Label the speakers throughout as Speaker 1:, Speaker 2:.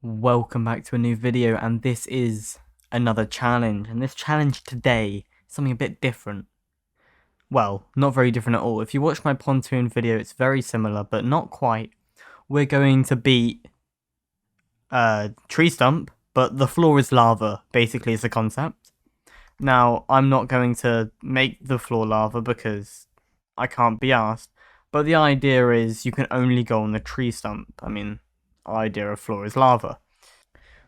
Speaker 1: Welcome back to a new video, and this is another challenge. And this challenge today is something a bit different. Well, not very different at all. If you watch my pontoon video, it's very similar, but not quite. We're going to beat tree stump, but the floor is lava, basically is the concept. Now, I'm not going to make the floor lava because I can't be asked, but the idea is you can only go on the tree stump. I mean, idea of floor is lava.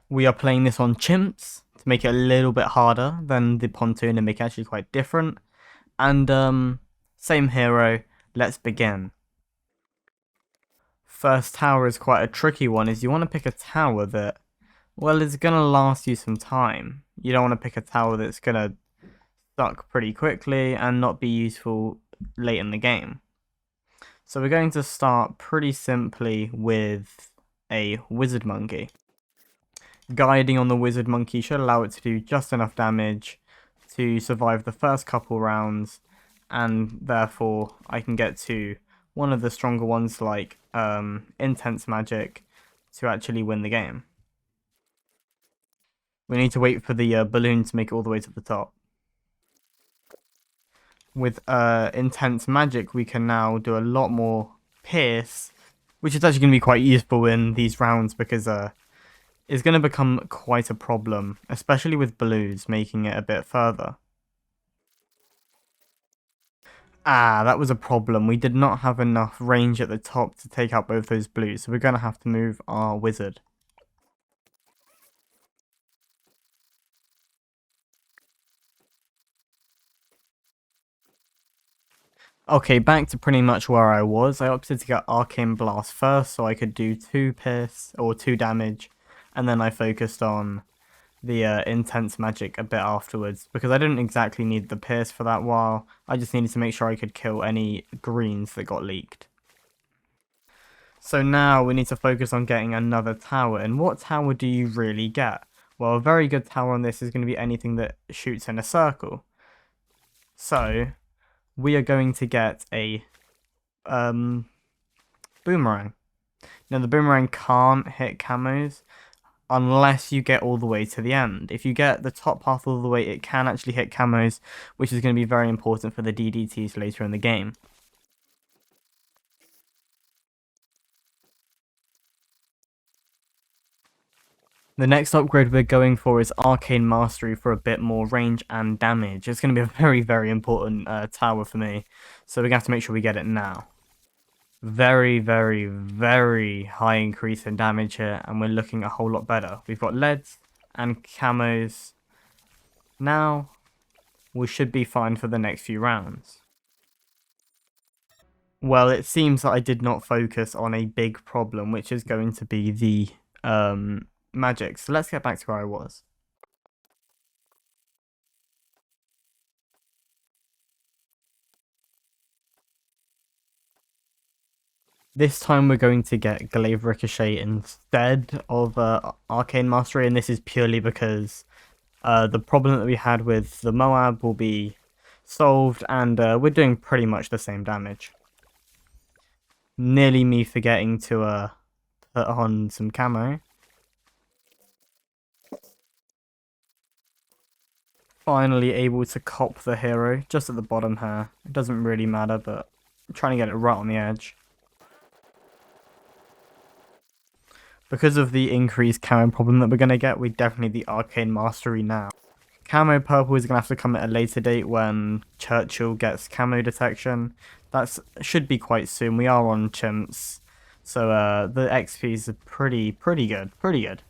Speaker 1: We are playing this on chimps to make it a little bit harder than the pontoon and make it actually quite different. And same hero, let's begin. First tower is quite a tricky one, is you want to pick a tower that, well, is going to last you some time. You don't want to pick a tower that's going to suck pretty quickly and not be useful late in the game. So we're going to start pretty simply with a wizard monkey. Guiding on the wizard monkey should allow it to do just enough damage to survive the first couple rounds, and therefore I can get to one of the stronger ones like intense magic to actually win the game. We need to wait for the balloon to make it all the way to the top. With intense magic we can now do a lot more pierce, which is actually going to be quite useful in these rounds because is going to become quite a problem, especially with blues making it a bit further. Ah, that was a problem. We did not have enough range at the top to take out both those blues, so we're going to have to move our wizard. Okay, back to pretty much where I was. I opted to get Arcane Blast first so I could do 2 pierce, or 2 damage, and then I focused on the intense magic a bit afterwards, because I didn't exactly need the pierce for that while. I just needed to make sure I could kill any greens that got leaked. So now we need to focus on getting another tower, and what tower do you really get? Well, a very good tower on this is going to be anything that shoots in a circle. So we are going to get a boomerang. Now the boomerang can't hit camos unless you get all the way to the end. If you get the top half all the way, it can actually hit camos, which is going to be very important for the DDTs later in the game. The next upgrade we're going for is Arcane Mastery for a bit more range and damage. It's going to be a very, very important tower for me, so we're going to have to make sure we get it now. Very, very, very high increase in damage here, and we're looking a whole lot better. We've got leads and camos. Now, we should be fine for the next few rounds. Well, it seems that I did not focus on a big problem, which is going to be the magic. So let's get back to where I was. This time we're going to get Glaive Ricochet instead of Arcane Mastery, and this is purely because the problem that we had with the Moab will be solved, and we're doing pretty much the same damage. Nearly me forgetting to put on some camo. Finally able to cop the hero, just at the bottom here. It doesn't really matter, but I'm trying to get it right on the edge. Because of the increased camo problem that we're going to get, we definitely need the Arcane Mastery now. Camo purple is going to have to come at a later date when Churchill gets camo detection. That should be quite soon. We are on chimps, so the XPs are pretty good.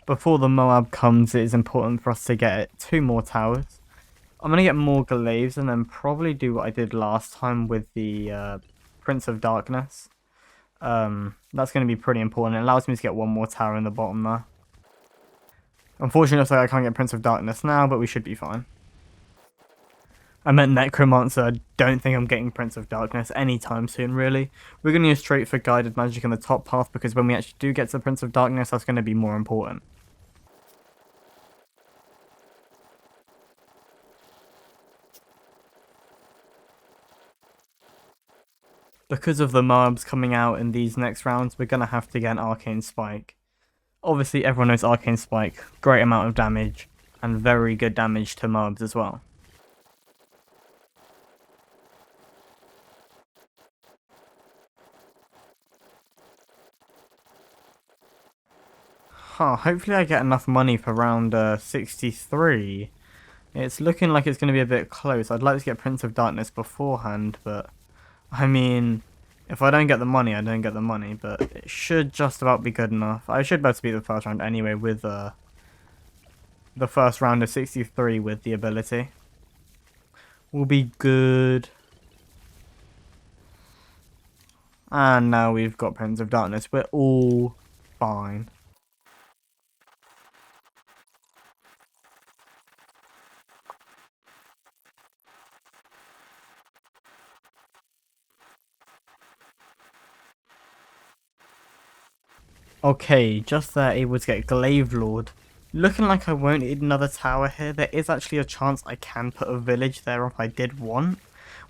Speaker 1: Before the Moab comes, it is important for us to get 2 more towers. I'm going to get more glaives and then probably do what I did last time with the Prince of Darkness. That's going to be pretty important. It allows me to get 1 more tower in the bottom there. Unfortunately, I can't get Prince of Darkness now, but we should be fine. I meant Necromancer. I don't think I'm getting Prince of Darkness anytime soon, really. We're going to use straight for Guided Magic in the top path, because when we actually do get to the Prince of Darkness, that's going to be more important. Because of the mobs coming out in these next rounds, we're going to have to get an Arcane Spike. Obviously, everyone knows Arcane Spike, great amount of damage, and very good damage to mobs as well. Hopefully I get enough money for round 63. It's looking like it's going to be a bit close. I'd like to get Prince of Darkness beforehand, but I mean, if I don't get the money, I don't get the money, but it should just about be good enough. I should be able to beat the first round anyway with the first round of 63 with the ability. Will be good. And now we've got Prince of Darkness. We're all fine. Okay, just there, able to get Glaive Lord. Looking like I won't need another tower here. There is actually a chance I can put a village there if I did want,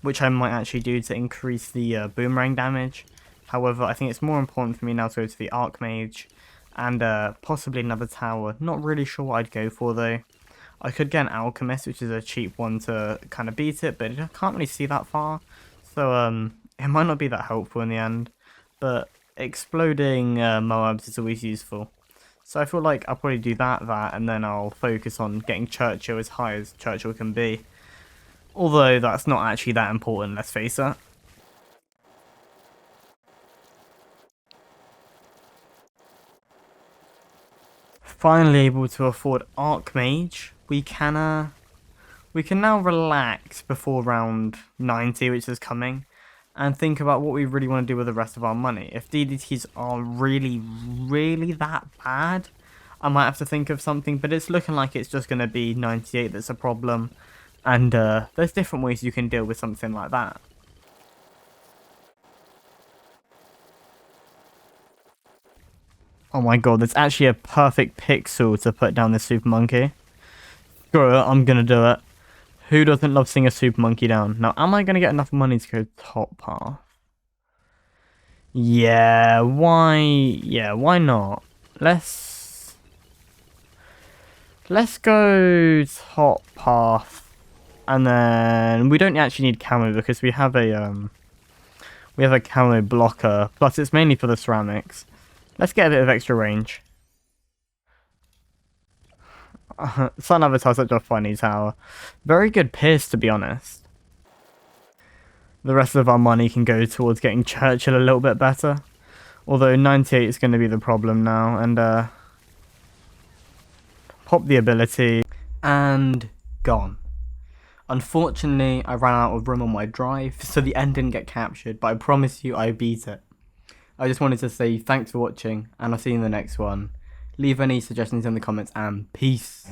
Speaker 1: which I might actually do to increase the boomerang damage. However, I think it's more important for me now to go to the Archmage and possibly another tower. Not really sure what I'd go for though. I could get an Alchemist, which is a cheap one to kind of beat it, but I can't really see that far. So it might not be that helpful in the end. But exploding Moabs is always useful. So I feel like I'll probably do that, and then I'll focus on getting Churchill as high as Churchill can be. Although that's not actually that important, let's face it. Finally able to afford Archmage. We can now relax before round 90, which is coming, and think about what we really want to do with the rest of our money. If DDTs are really, really that bad, I might have to think of something, but it's looking like it's just going to be 98 that's a problem, and there's different ways you can deal with something like that. Oh my god, there's actually a perfect pixel to put down this Super Monkey. Screw it, I'm gonna do it. Who doesn't love seeing a Super Monkey down? Now, am I gonna get enough money to go top path? Yeah, why? Yeah, why not? Let's go top path, and then we don't actually need camo because we have a camo blocker. Plus, it's mainly for the ceramics. Let's get a bit of extra range. Sun Avatar such a funny tower. Very good pierce, to be honest. The rest of our money can go towards getting Churchill a little bit better. Although 98 is going to be the problem now. And pop the ability. And gone. Unfortunately, I ran out of room on my drive, so the end didn't get captured. But I promise you I beat it. I just wanted to say thanks for watching, and I'll see you in the next one. Leave any suggestions in the comments, and peace.